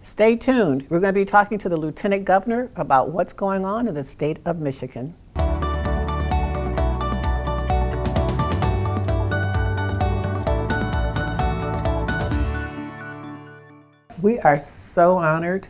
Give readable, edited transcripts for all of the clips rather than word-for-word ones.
Stay tuned. We're going to be talking to the Lieutenant Governor about what's going on in the state of Michigan. We are so honored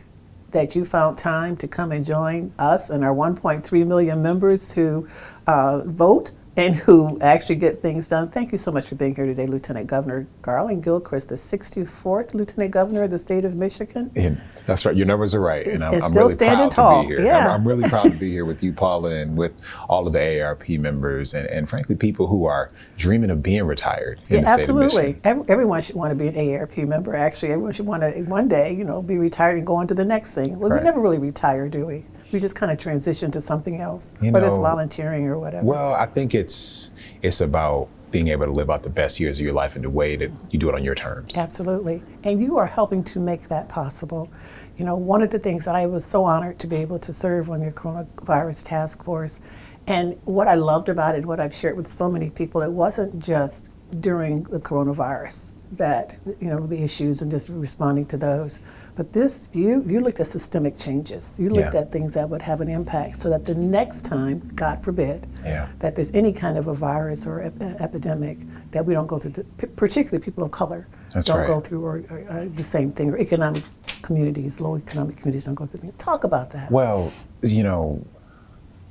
that you found time to come and join us and our 1.3 million members who vote and who actually get things done. Thank you so much for being here today, Lieutenant Governor Garland Gilchrist, the 64th Lieutenant Governor of the state of Michigan. And that's right, your numbers are right. And I'm still really standing proud tall. to be here. Yeah. I'm really proud to be here with you, Paula, and with all of the AARP members and frankly, people who are dreaming of being retired in the state of Michigan. Everyone should want to be an AARP member, actually. Everyone should want to one day, be retired and go on to the next thing. Well, Right. We never really retire, do we? We just kind of transition to something else, whether it's volunteering or whatever. Well, I think it's about being able to live out the best years of your life in the way that you do it on your terms. Absolutely. And you are helping to make that possible. One of the things that I was so honored to be able to serve on your coronavirus task force, and what I loved about it, what I've shared with so many people, it wasn't just during the coronavirus that, the issues and just responding to those. But this, you looked at systemic changes. You looked at things that would have an impact so that the next time, God forbid, that there's any kind of a virus or epidemic, that we don't go through, particularly people of color, go through or the same thing, or economic communities, low economic communities don't go through things. Talk about that. Well,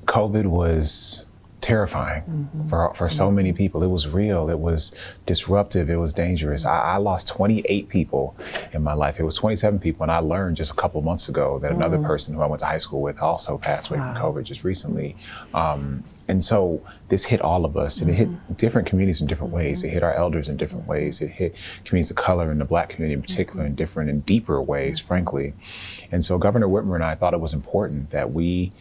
COVID was terrifying for so many people. It was real, it was disruptive, it was dangerous. I lost 28 people in my life. It was 27 people, and I learned just a couple of months ago that another person who I went to high school with also passed away from COVID just recently. And so this hit all of us, and it hit different communities in different ways. It hit our elders in different ways. It hit communities of color and the Black community in particular in different and deeper ways, frankly. And so Governor Whitmer and I thought it was important that we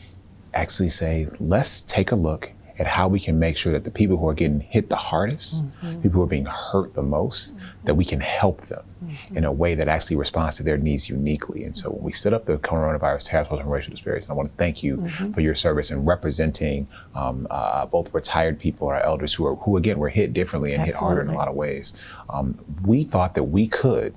actually say, let's take a look at how we can make sure that the people who are getting hit the hardest, people who are being hurt the most, that we can help them in a way that actually responds to their needs uniquely. And so when we set up the Coronavirus Task Force on Racial Disparities, and I want to thank you for your service in representing both retired people, our elders who again, were hit differently and hit harder in a lot of ways. We thought that we could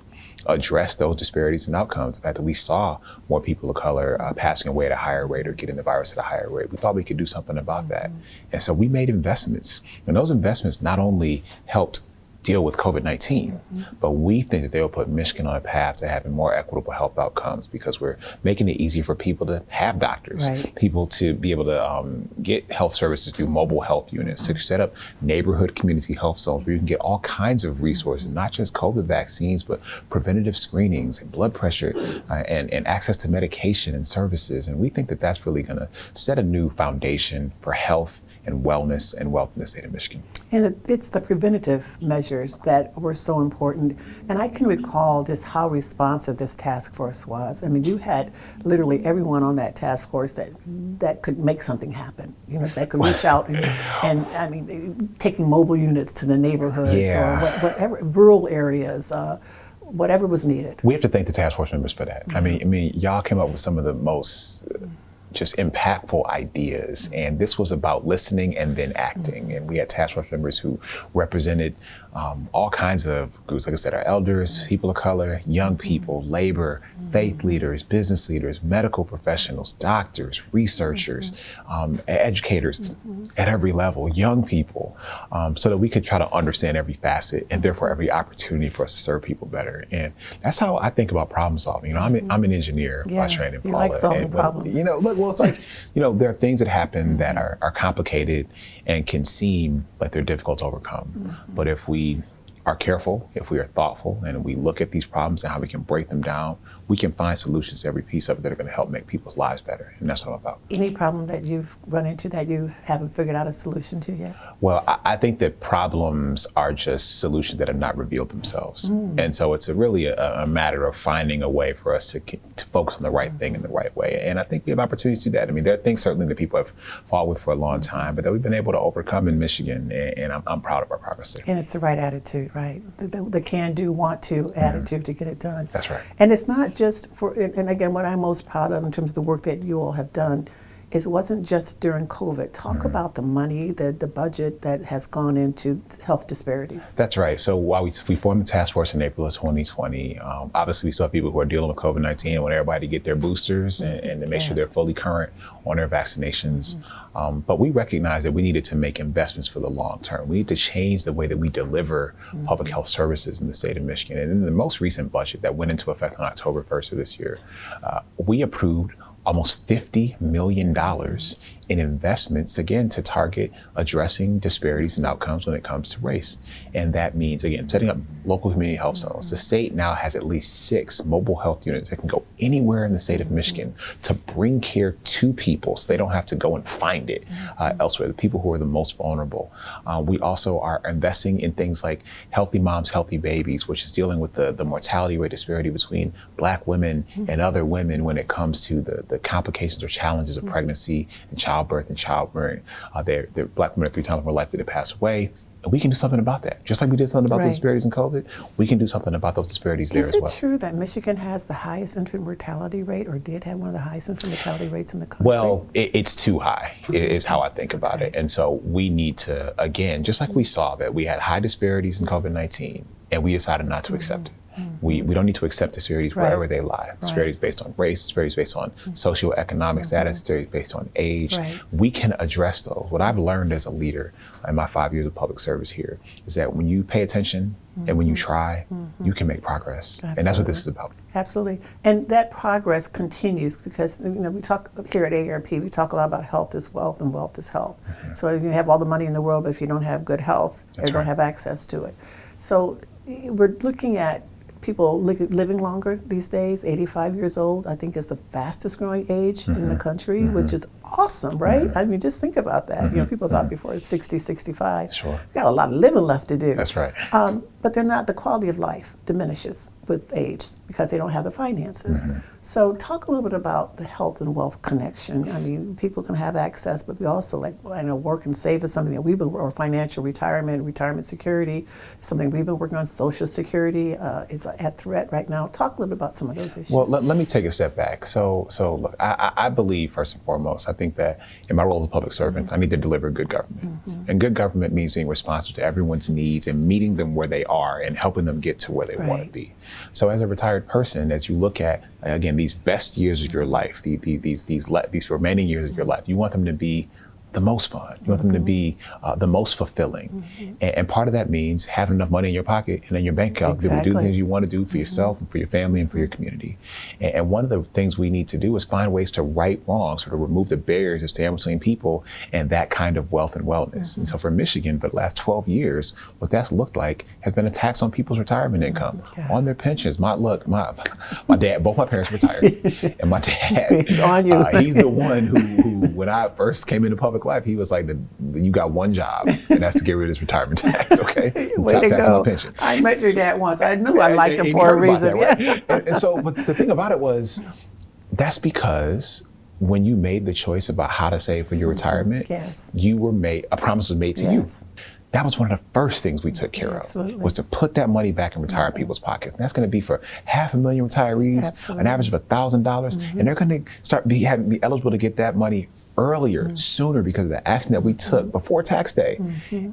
address those disparities and outcomes. The fact that we saw more people of color passing away at a higher rate or getting the virus at a higher rate, we thought we could do something about that. And so we made investments, and those investments not only helped deal with COVID-19, but we think that they'll put Michigan on a path to having more equitable health outcomes, because we're making it easier for people to have doctors, people to be able to get health services through mobile health units, to set up neighborhood community health zones where you can get all kinds of resources, not just COVID vaccines, but preventative screenings and blood pressure and access to medication and services. And we think that that's really gonna set a new foundation for health and wellness and wealth in the state of Michigan. And it's the preventative measures that were so important. And I can recall just how responsive this task force was. I mean, you had literally everyone on that task force that could make something happen, that could reach out and I mean, taking mobile units to the neighborhoods or whatever, rural areas, whatever was needed. We have to thank the task force members for that. I mean, y'all came up with some of the most just impactful ideas. And this was about listening and then acting. And we had task force members who represented all kinds of groups, like I said, our elders, people of color, young people, labor, faith leaders, business leaders, medical professionals, doctors, researchers, educators at every level, young people, so that we could try to understand every facet and therefore every opportunity for us to serve people better. And that's how I think about problem solving. I'm an engineer by training, Paula. You like solving problems. Well, it's like, there are things that happen that are complicated and can seem like they're difficult to overcome. But if we are careful, if we are thoughtful, and we look at these problems and how we can break them down, we can find solutions to every piece of it that are going to help make people's lives better. And that's what I'm about. Any problem that you've run into that you haven't figured out a solution to yet? Well, I think that problems are just solutions that have not revealed themselves. And so it's really a matter of finding a way for us to focus on the right thing in the right way. And I think we have opportunities to do that. I mean, there are things certainly that people have fought with for a long time, but that we've been able to overcome in Michigan. And I'm proud of our progress there. And it's the right attitude, right? The can-do, want-to attitude to get it done. That's right. And it's not just for, and again, what I'm most proud of in terms of the work that you all have done, it wasn't just during COVID. Talk about the money, the budget that has gone into health disparities. That's right. So while we formed the task force in April of 2020, obviously we saw people who are dealing with COVID-19 and want everybody to get their boosters and to make sure they're fully current on their vaccinations. But we recognized that we needed to make investments for the long term. We need to change the way that we deliver public health services in the state of Michigan. And in the most recent budget that went into effect on October 1st of this year, we approved almost $50 million in investments, again, to target addressing disparities in outcomes when it comes to race. And that means, again, setting up local community health zones. The state now has at least 6 mobile health units that can go anywhere in the state of Michigan to bring care to people so they don't have to go and find it elsewhere, the people who are the most vulnerable. We also are investing in things like Healthy Moms, Healthy Babies, which is dealing with the mortality rate disparity between Black women and other women when it comes to the complications or challenges of pregnancy and childbirth and childbearing. Black women are 3 times more likely to pass away. And we can do something about that. Just like we did something about those disparities in COVID, we can do something about those disparities there as well. Is it true that Michigan has the highest infant mortality rate, or did have one of the highest infant mortality rates in the country? Well, it's too high, is how I think about it. And so we need to, again, just like we saw that we had high disparities in COVID-19, and we decided not to accept it. We don't need to accept disparities wherever they lie. Disparities based on race, disparities based on socioeconomic status, disparities based on age. We can address those. What I've learned as a leader in my 5 years of public service here is that when you pay attention and when you try, you can make progress. And that's what this is about. Absolutely. And that progress continues because, we talk here at AARP, we talk a lot about health is wealth and wealth is health. So you have all the money in the world, but if you don't have good health, you don't have access to it. So we're looking at people living longer these days. 85 years old, I think, is the fastest growing age in the country, which is awesome, right? I mean, just think about that. People thought before it's 60, 65. Sure. We've got a lot of living left to do. That's right. But the quality of life diminishes with age because they don't have the finances. So talk a little bit about the health and wealth connection. I mean, people can have access, but we also work and save is something that we've been, or financial retirement security, something we've been working on. Social security is at threat right now. Talk a little bit about some of those issues. Well, let me take a step back. So look, I believe first and foremost, I think that in my role as a public servant, I need to deliver good government. And good government means being responsive to everyone's needs and meeting them where they are and helping them get to where they want to be. So as a retired person, as you look at, again, these best years of your life, these remaining years of your life, you want them to be the most fun. You want them to be the most fulfilling. And part of that means having enough money in your pocket and in your bank account to be able to do the things you want to do for yourself and for your family and for your community. And one of the things we need to do is find ways to right wrongs, sort of remove the barriers that stand between people and that kind of wealth and wellness. And so for Michigan, for the last 12 years, what that's looked like has been a tax on people's retirement income, on their pensions. My dad, both my parents retired, and my dad, he's the one who, when I first came into public life, he was like, you got one job, and that's to get rid of this retirement tax, okay? Way to go. Pension. I met your dad once. I knew I liked him for a reason. That, right? And so, but the thing about it was, that's because when you made the choice about how to save for your retirement, a promise was made to you. That was one of the first things we took care of, was to put that money back in retired people's pockets. And that's going to be for 500,000 retirees, an average of $1,000. And they're going to be eligible to get that money earlier, sooner, because of the action that we took before tax day.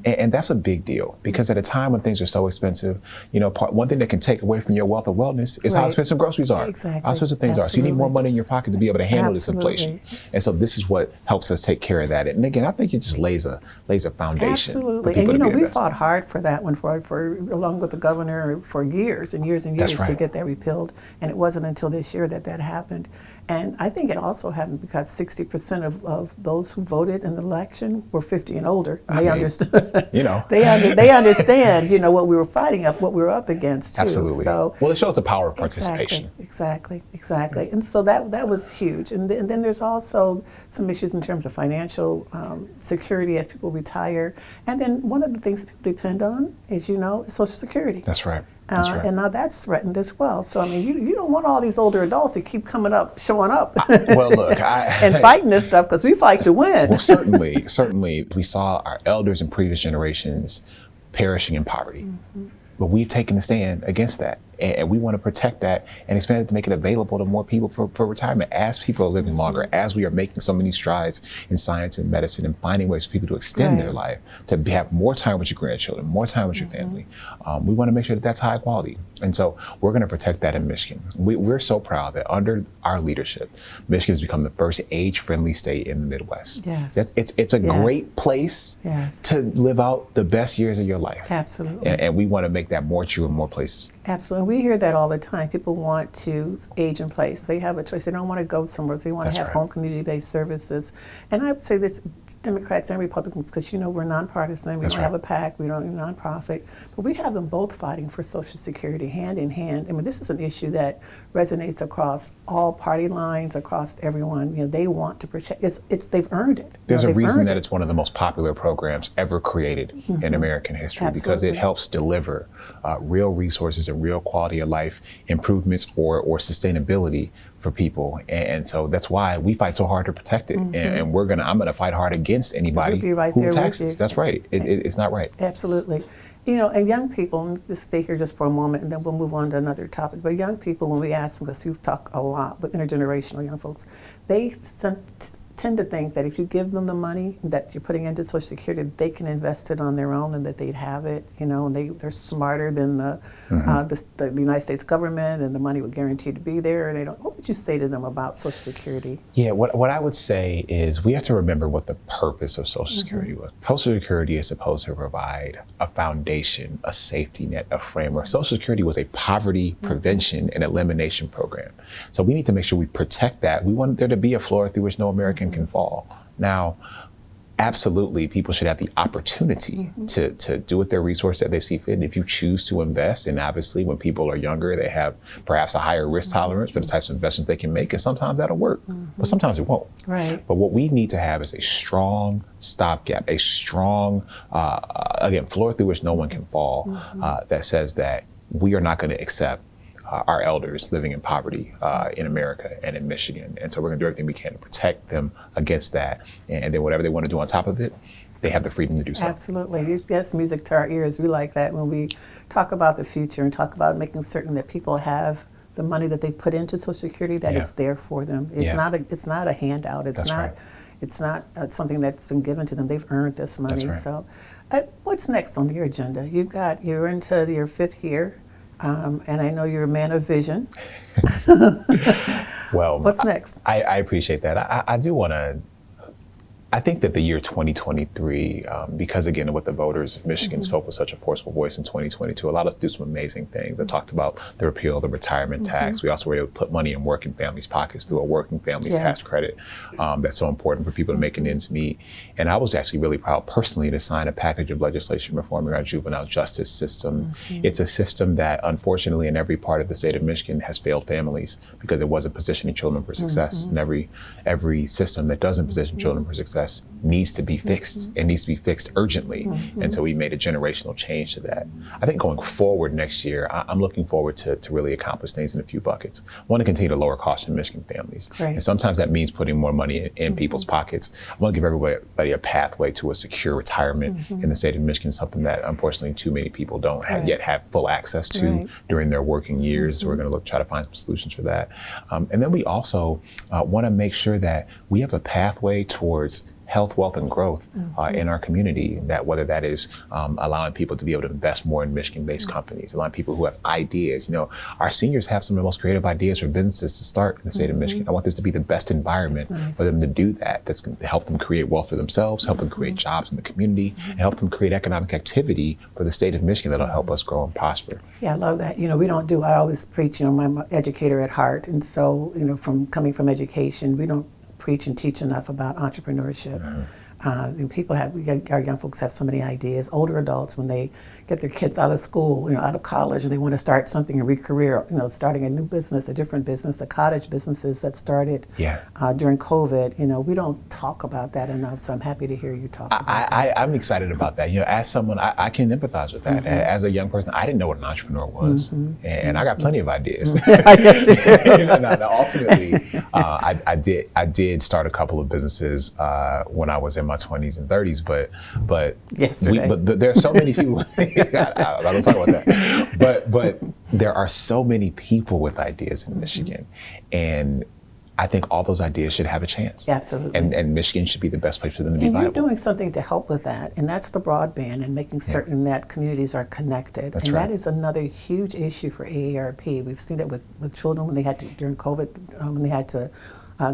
And that's a big deal, because at a time when things are so expensive, one thing that can take away from your wealth or wellness is how expensive groceries are, how expensive things are. So you need more money in your pocket to be able to handle this inflation. And so this is what helps us take care of that. And again, I think it just lays a foundation. Absolutely. And we fought hard for that one, for along with the governor, for years and years and years to get that repealed. And it wasn't until this year that happened. And I think it also happened because 60% of those who voted in the election were 50 and older. And they understood. They understand, what we were fighting what we were up against too. Absolutely. So, well, it shows the power of participation. Exactly. And so that was huge. And then there's also some issues in terms of financial security as people retire. And then one of the things that people depend on is, is Social Security. That's right. And now that's threatened as well. So, I mean, you don't want all these older adults to keep showing up. Well, look, and fighting this stuff, because we fight to win. Well, certainly, we saw our elders in previous generations perishing in poverty. But we've taken a stand against that. And we want to protect that and expand it to make it available to more people for retirement. As people are living longer, as we are making so many strides in science and medicine and finding ways for people to extend their life, to have more time with your grandchildren, more time with your family, we want to make sure that that's high quality. And so we're going to protect that in Michigan. We're so proud that under our leadership, Michigan has become the first age-friendly state in the Midwest. Yes. It's a great place to live out the best years of your life. Absolutely. And we want to make that more true in more places. Absolutely. We hear that all the time. People want to age in place. They have a choice. They don't want to go somewhere. So they want to have home community-based services. And I would say this, Democrats and Republicans, because we're nonpartisan. We don't have a PAC. We don't have a nonprofit. But we have them both fighting for Social Security hand in hand. I mean, this is an issue that resonates across all party lines, across everyone. They want to protect. They've earned it. There's a reason that it's one of the most popular programs ever created in American history, because it helps deliver real resources and real quality of life improvements or sustainability for people. And so that's why we fight so hard to protect it. And I'm gonna fight hard against anybody who taxes. That's right. It's not right. Absolutely. And young people, and just stay here just for a moment and then we'll move on to another topic, but young people, when we ask them, because you've talked a lot with intergenerational young folks, they tend to think that if you give them the money that you're putting into Social Security, they can invest it on their own and that they'd have it, and they're smarter than the United States government, and the money would guarantee to be there. And what would you say to them about Social Security? Yeah, what I would say is we have to remember what the purpose of Social Security was. Social Security is supposed to provide a foundation, a safety net, a framework. Social Security was a poverty prevention and elimination program. So we need to make sure we protect that. We want there to be a floor through which no American can fall. Now, absolutely, people should have the opportunity to do with their resource that they see fit. And if you choose to invest, and obviously when people are younger, they have perhaps a higher risk tolerance for the types of investments they can make, and sometimes that'll work, but sometimes it won't. Right. But what we need to have is a strong stopgap, a strong, again, floor through which no one can fall, that says that we are not going to accept our elders living in poverty in America and in Michigan. And so we're gonna do everything we can to protect them against that. And then whatever they wanna do on top of it, they have the freedom to do so. Absolutely. Yes, music to our ears. We like that when we talk about the future and talk about making certain that people have the money that they put into Social Security, that it's there for them. It's not a handout. It's not something that's been given to them. They've earned this money. So what's next on your agenda? You're into your 5th year. And I know you're a man of vision. Well, what's next? I appreciate that. I do want to, I think that the year 2023, because again, of what the voters of Michigan spoke with such a forceful voice in 2022, allowed us to do some amazing things. I talked about the repeal of the retirement tax. We also were able to put money in working families' pockets through a working families tax credit. That's so important for people to make ends meet. And I was actually really proud personally to sign a package of legislation reforming our juvenile justice system. It's a system that unfortunately in every part of the state of Michigan has failed families because it wasn't positioning children for success. And every system that doesn't position children for success needs to be fixed. It needs to be fixed urgently. And so we made a generational change to that. I think going forward next year, I'm looking forward to really accomplish things in a few buckets. I want to continue to lower costs for Michigan families. And sometimes that means putting more money in people's pockets. I want to give everybody a pathway to a secure retirement in the state of Michigan, something that unfortunately too many people don't yet have full access to during their working years. So we're going to try to find some solutions for that. And then we also want to make sure that we have a pathway towards health, wealth, and growth in our community, that whether that is allowing people to be able to invest more in Michigan-based companies, allowing people who have ideas. Our seniors have some of the most creative ideas for businesses to start in the state of Michigan. I want this to be the best environment for them to do that. That's going to help them create wealth for themselves, help them create jobs in the community, and help them create economic activity for the state of Michigan that'll help us grow and prosper. Yeah, I love that. I always preach, I'm an educator at heart. And so, from coming from education, we don't preach and teach enough about entrepreneurship. And our young folks have so many ideas. Older adults, when they get their kids out of school, out of college, and they want to start something, a career, starting a new business, a different business, the cottage businesses that started during COVID. We don't talk about that enough. So I'm happy to hear you talk about that. I'm excited about that. As someone, I can empathize with that. As a young person, I didn't know what an entrepreneur was, and I got plenty of ideas. I guess you do. Ultimately, I did start a couple of businesses when I was in my 20s and 30s, but Yesterday. but there are so many people. I don't talk about that. But there are so many people with ideas in Michigan, and I think all those ideas should have a chance. Absolutely. And Michigan should be the best place for them to be And you're viable. doing something to help with that, and that's the broadband and making certain that communities are connected. That's and right. that is another huge issue for AARP. We've seen it with children when they had to, during COVID, when they had to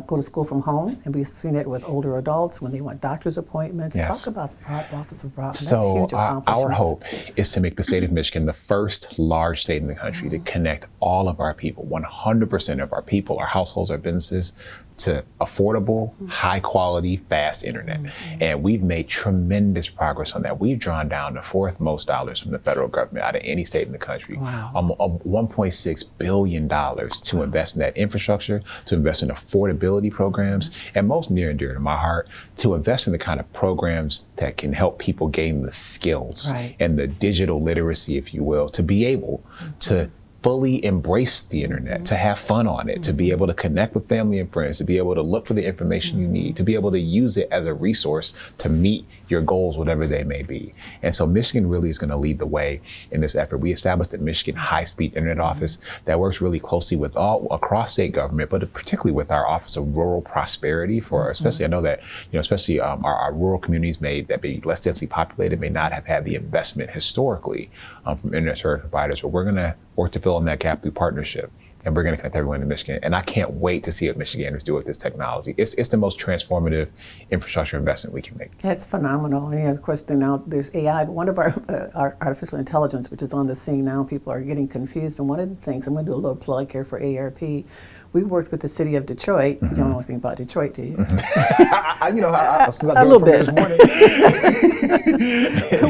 go to school from home, and we've seen it with older adults when they want doctor's appointments. Yes. Talk about the Office of Broadband. So That's huge accomplishment. our hope is to make the state of Michigan the first large state in the country to connect all of our people, 100% of our people, our households, our businesses, to affordable, high quality, fast internet. And we've made tremendous progress on that. We've drawn down the fourth most dollars from the federal government out of any state in the country. Wow. $1.6 billion to invest in that infrastructure, to invest in affordability programs, and most near and dear to my heart, to invest in the kind of programs that can help people gain the skills and the digital literacy, if you will, to be able to fully embrace the internet, to have fun on it, to be able to connect with family and friends, to be able to look for the information you need, to be able to use it as a resource to meet your goals, whatever they may be. And so Michigan really is going to lead the way in this effort. We established the Michigan High-Speed Internet Office that works really closely with all across state government, but particularly with our Office of Rural Prosperity for, especially, I know that, especially our rural communities that be less densely populated may not have had the investment historically from internet service providers, but we're going to work to fill in that gap through partnership. And we're going to connect everyone in Michigan. And I can't wait to see what Michiganders do with this technology. It's the most transformative infrastructure investment we can make. That's phenomenal. And of course, now there's AI, but one of our artificial intelligence, which is on the scene now, people are getting confused. And one of the things, I'm going to do a little plug here for AARP. We worked with the city of Detroit. You don't know anything about Detroit, do you? I a little bit.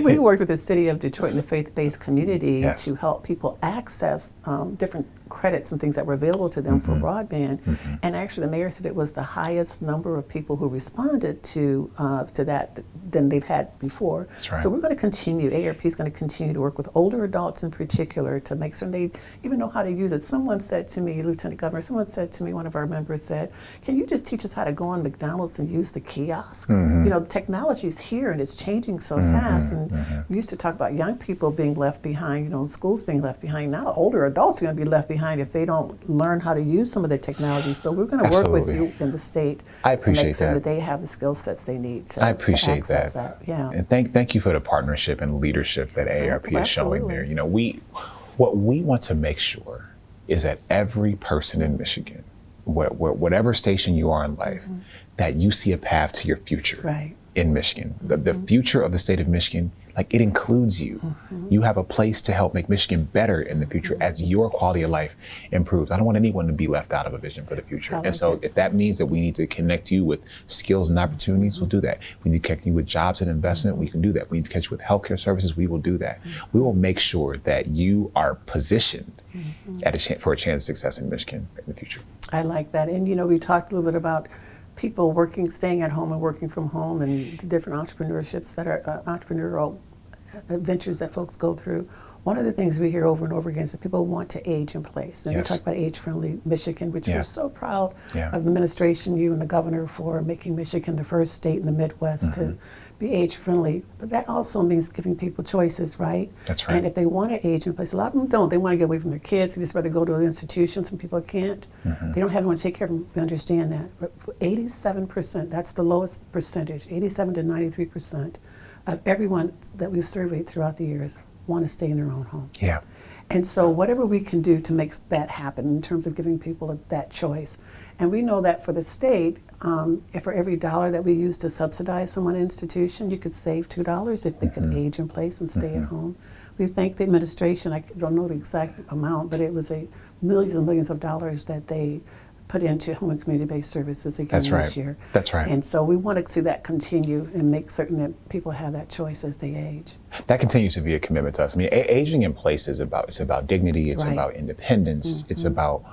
We worked with the city of Detroit and the faith-based community to help people access different credits and things that were available to them for broadband. And actually, the mayor said it was the highest number of people who responded to that than they've had before. That's right. So we're going to continue. AARP is going to continue to work with older adults in particular to make sure they even know how to use it. Someone said to me, Lieutenant Governor, said to me, one of our members said, "Can you just teach us how to go on McDonald's and use the kiosk?" The technology is here and it's changing so fast. And we used to talk about young people being left behind, schools being left behind. Now older adults are going to be left behind if they don't learn how to use some of the technology. So we're going to work with you in the state I appreciate to make sure that they have the skill sets they need to I appreciate to access that. Yeah. And thank you for the partnership and leadership that AARP is showing there. What we want to make sure is that every person in Michigan, whatever station you are in life, that you see a path to your future in Michigan. The future of the state of Michigan, it includes you. You have a place to help make Michigan better in the future as your quality of life improves. I don't want anyone to be left out of a vision for the future. And so if that means that we need to connect you with skills and opportunities, we'll do that. We need to connect you with jobs and investment, we can do that. We need to connect you with healthcare services, we will do that. We will make sure that you are positioned for a chance of success in Michigan in the future. I like that. And we talked a little bit about people staying at home and working from home, and the different entrepreneurships that are entrepreneurial ventures that folks go through. One of the things we hear over and over again is that people want to age in place. And we talk about age-friendly Michigan, which we're so proud of the administration, you and the governor, for making Michigan the first state in the Midwest to be age-friendly. But that also means giving people choices, right? That's right. And if they want to age in place, a lot of them don't. They want to get away from their kids. They just rather go to an institution. Some people can't. They don't have anyone to take care of them. We understand that. But 87%, that's the lowest percentage, 87 to 93% of everyone that we've surveyed throughout the years want to stay in their own home. Yeah. And so whatever we can do to make that happen in terms of giving people that choice. And we know that for the state, if for every dollar that we use to subsidize someone in an institution, you could save $2 if they could age in place and stay at home. We thank the administration. I don't know the exact amount, but it was millions and millions of dollars that they put into home and community-based services again this year. That's right. And so we want to see that continue and make certain that people have that choice as they age. That continues to be a commitment to us. I mean, aging in place is about dignity. It's about independence. It's about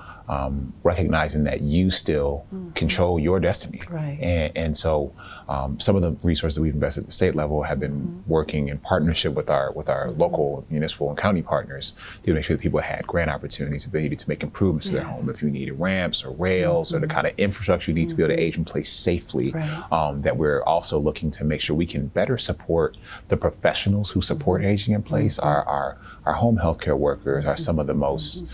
recognizing that you still control your destiny. Right. And so some of the resources that we've invested at the state level have been working in partnership with our local municipal and county partners to make sure that people had grant opportunities, ability to make improvements to their home. If you needed ramps or rails or the kind of infrastructure you need to be able to age in place safely, that we're also looking to make sure we can better support the professionals who support aging in place. Our home healthcare workers are some of the most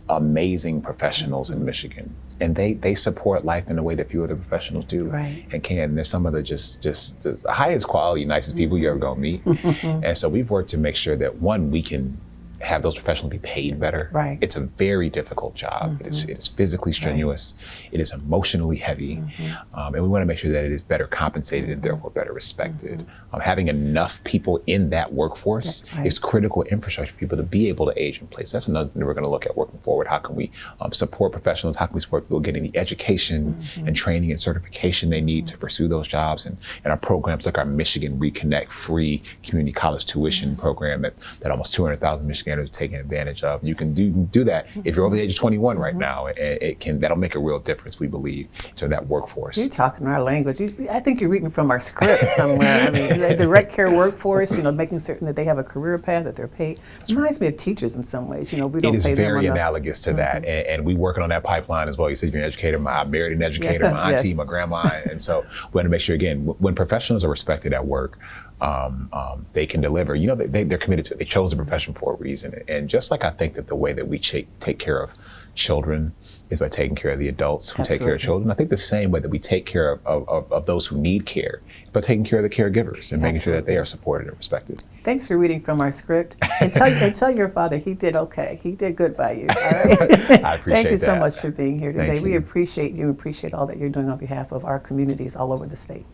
amazing professionals in Michigan, and they support life in a way that few other professionals do, and can. They're some of the just the highest quality, nicest people you're ever gonna meet. And so we've worked to make sure that one, we can have those professionals be paid better. It's a very difficult job. It is physically strenuous. It is emotionally heavy. And we want to make sure that it is better compensated and therefore better respected. Having enough people in that workforce is critical infrastructure for people to be able to age in place. That's another thing that we're going to look at working forward. How can we support professionals? How can we support people getting the education and training and certification they need to pursue those jobs? And our programs like our Michigan Reconnect free community college tuition program that almost 200,000 Michiganders are taking advantage of. You can do that if you're over the age of 21 right now. That'll make a real difference, we believe, to that workforce. You're talking our language. I think you're reading from our script somewhere. I mean, the direct care workforce, making certain that they have a career path, that they're paid. It reminds me of teachers in some ways. We don't pay them enough. It is very analogous to that, and we're working on that pipeline as well. You said you're an educator. I married an educator, my auntie, my grandma, and so we want to make sure, again, when professionals are respected at work, they can deliver. They're committed to it. They chose the profession for a reason. And just like I think that the way that we take care of children is by taking care of the adults who take care of children, I think the same way that we take care of those who need care is by taking care of the caregivers and making sure that they are supported and respected. Thanks for reading from our script. And tell your father he did okay. He did good by you. All right? I appreciate Thank you that. so much for being here today. Thank We you. appreciate you and appreciate all that you're doing on behalf of our communities all over the state.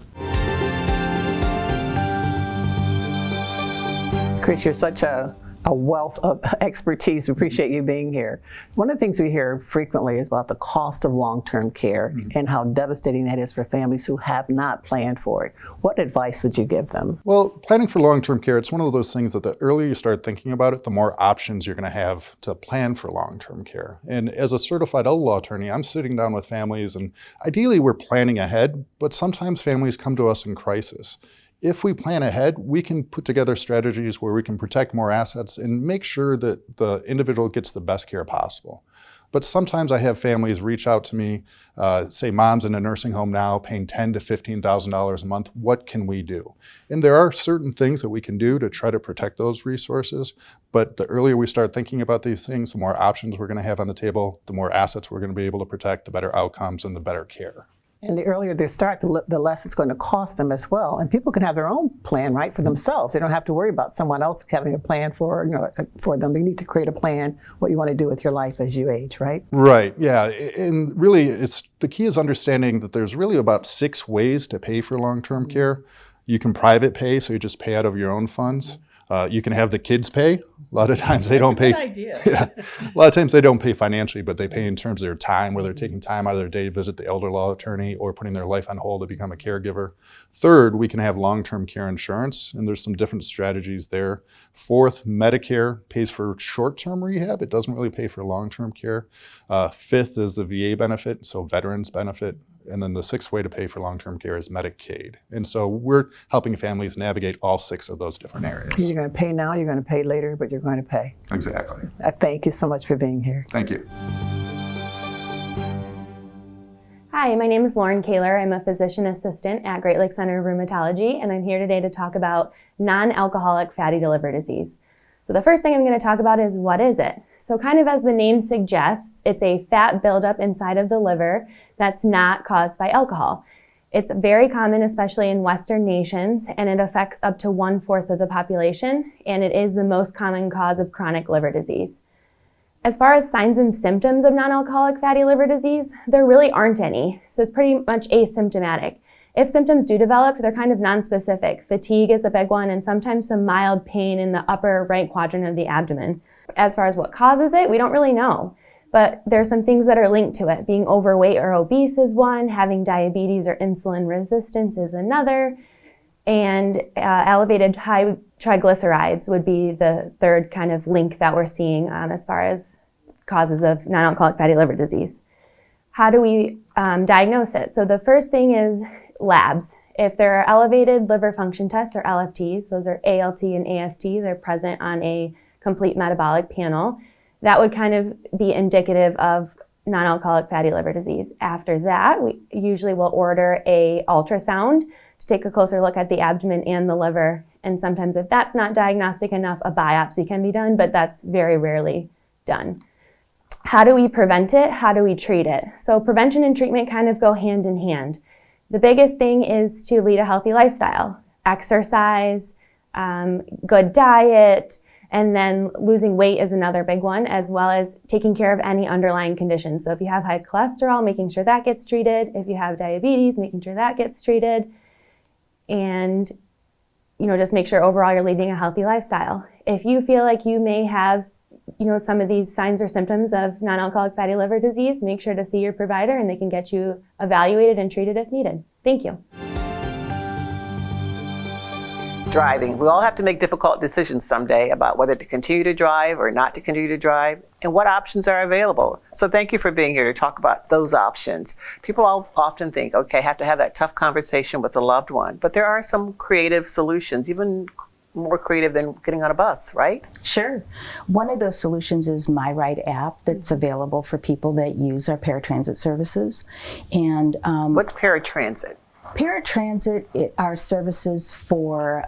Chris, you're such a wealth of expertise. We appreciate you being here. One of the things we hear frequently is about the cost of long-term care and how devastating that is for families who have not planned for it. What advice would you give them? Well, planning for long-term care, it's one of those things that the earlier you start thinking about it, the more options you're going to have to plan for long-term care. And as a certified elder law attorney, I'm sitting down with families, and ideally we're planning ahead, but sometimes families come to us in crisis. If we plan ahead, we can put together strategies where we can protect more assets and make sure that the individual gets the best care possible. But sometimes I have families reach out to me, say mom's in a nursing home now paying $10,000 to $15,000 a month. What can we do? And there are certain things that we can do to try to protect those resources. But the earlier we start thinking about these things, the more options we're going to have on the table, the more assets we're going to be able to protect, the better outcomes and the better care. And the earlier they start, the less it's going to cost them as well. And people can have their own plan, right, for themselves. They don't have to worry about someone else having a plan for them. They need to create a plan, what you want to do with your life as you age, right? Right, yeah. And really, the key is understanding that there's really about 6 ways to pay for long-term care. You can private pay, so you just pay out of your own funds. You can have the kids pay. A lot of times they don't pay. That's a good idea. Yeah. A lot of times they don't pay financially, but they pay in terms of their time, where they're taking time out of their day to visit the elder law attorney or putting their life on hold to become a caregiver. Third, we can have long-term care insurance, and there's some different strategies there. Fourth, Medicare pays for short-term rehab. It doesn't really pay for long-term care. Fifth is the VA benefit, so veterans benefit. And then the 6th way to pay for long-term care is Medicaid. And so we're helping families navigate all 6 of those different areas. You're going to pay now, you're going to pay later, but you're going to pay. Exactly. Thank you so much for being here. Thank you. Hi, my name is Lauren Kaler. I'm a physician assistant at Great Lakes Center of Rheumatology, and I'm here today to talk about non-alcoholic fatty liver disease. So the first thing I'm going to talk about is, what is it? So kind of as the name suggests, it's a fat buildup inside of the liver that's not caused by alcohol. It's very common, especially in Western nations, and it affects up to 1/4 of the population, and it is the most common cause of chronic liver disease. As far as signs and symptoms of non-alcoholic fatty liver disease, there really aren't any, so it's pretty much asymptomatic. If symptoms do develop, they're kind of nonspecific. Fatigue is a big one, and sometimes some mild pain in the upper right quadrant of the abdomen. As far as what causes it, we don't really know. But there's some things that are linked to it. Being overweight or obese is one, having diabetes or insulin resistance is another, and elevated high triglycerides would be the third kind of link that we're seeing as far as causes of non-alcoholic fatty liver disease. How do we diagnose it? So the first thing is labs. If there are elevated liver function tests, or LFTs, those are ALT and AST, they're present on a complete metabolic panel, that would kind of be indicative of non-alcoholic fatty liver disease. After that, we usually will order a ultrasound to take a closer look at the abdomen and the liver. And sometimes if that's not diagnostic enough, a biopsy can be done, but that's very rarely done. How do we prevent it? How do we treat it? So prevention and treatment kind of go hand in hand. The biggest thing is to lead a healthy lifestyle, exercise, good diet, and then losing weight is another big one, as well as taking care of any underlying conditions. So if you have high cholesterol, making sure that gets treated. If you have diabetes, making sure that gets treated. And just make sure overall you're leading a healthy lifestyle. If you feel like you may have some of these signs or symptoms of non-alcoholic fatty liver disease, make sure to see your provider and they can get you evaluated and treated if needed. Thank you. Driving. We all have to make difficult decisions someday about whether to continue to drive or not to continue to drive and what options are available. So thank you for being here to talk about those options. People often think, okay, I have to have that tough conversation with a loved one, but there are some creative solutions, even more creative than getting on a bus, right? Sure. One of those solutions is My Ride app that's available for people that use our paratransit services. And what's paratransit? Paratransit are services for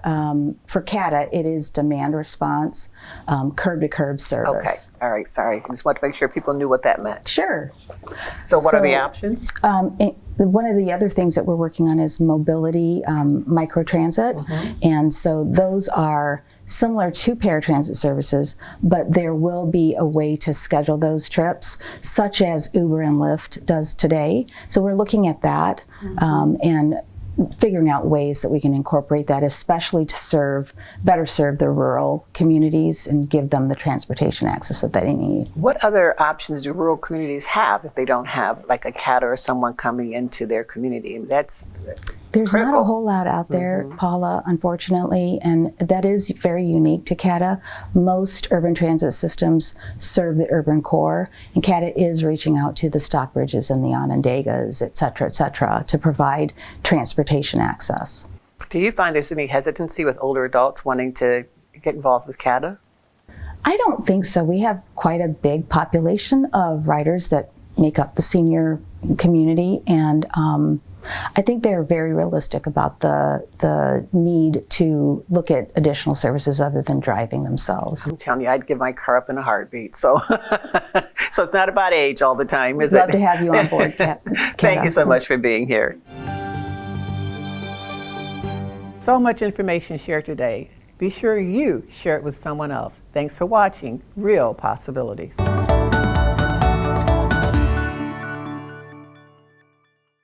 CATA. It is demand response, curb-to-curb service. Okay. All right. Sorry. I just want to make sure people knew what that meant. Sure. So what are the options? One of the other things that we're working on is mobility microtransit. And so those are similar to paratransit services, but there will be a way to schedule those trips, such as Uber and Lyft does today. So we're looking at that and figuring out ways that we can incorporate that, especially to better serve the rural communities and give them the transportation access that they need. What other options do rural communities have if they don't have like a CATA or someone coming into their community? There's critical. Not a whole lot out there, Paula, unfortunately, and that is very unique to CATA. Most urban transit systems serve the urban core, and CATA is reaching out to the Stockbridges and the Onondagas, et cetera, to provide transportation access. Do you find there's any hesitancy with older adults wanting to get involved with CATA? I don't think so. We have quite a big population of riders that make up the senior community, and I think they're very realistic about the need to look at additional services other than driving themselves. I'm telling you, I'd give my car up in a heartbeat. So, so it's not about age all the time, is it? Love to have you on board, Thank you so much for being here. So much information shared today. Be sure you share it with someone else. Thanks for watching Real Possibilities.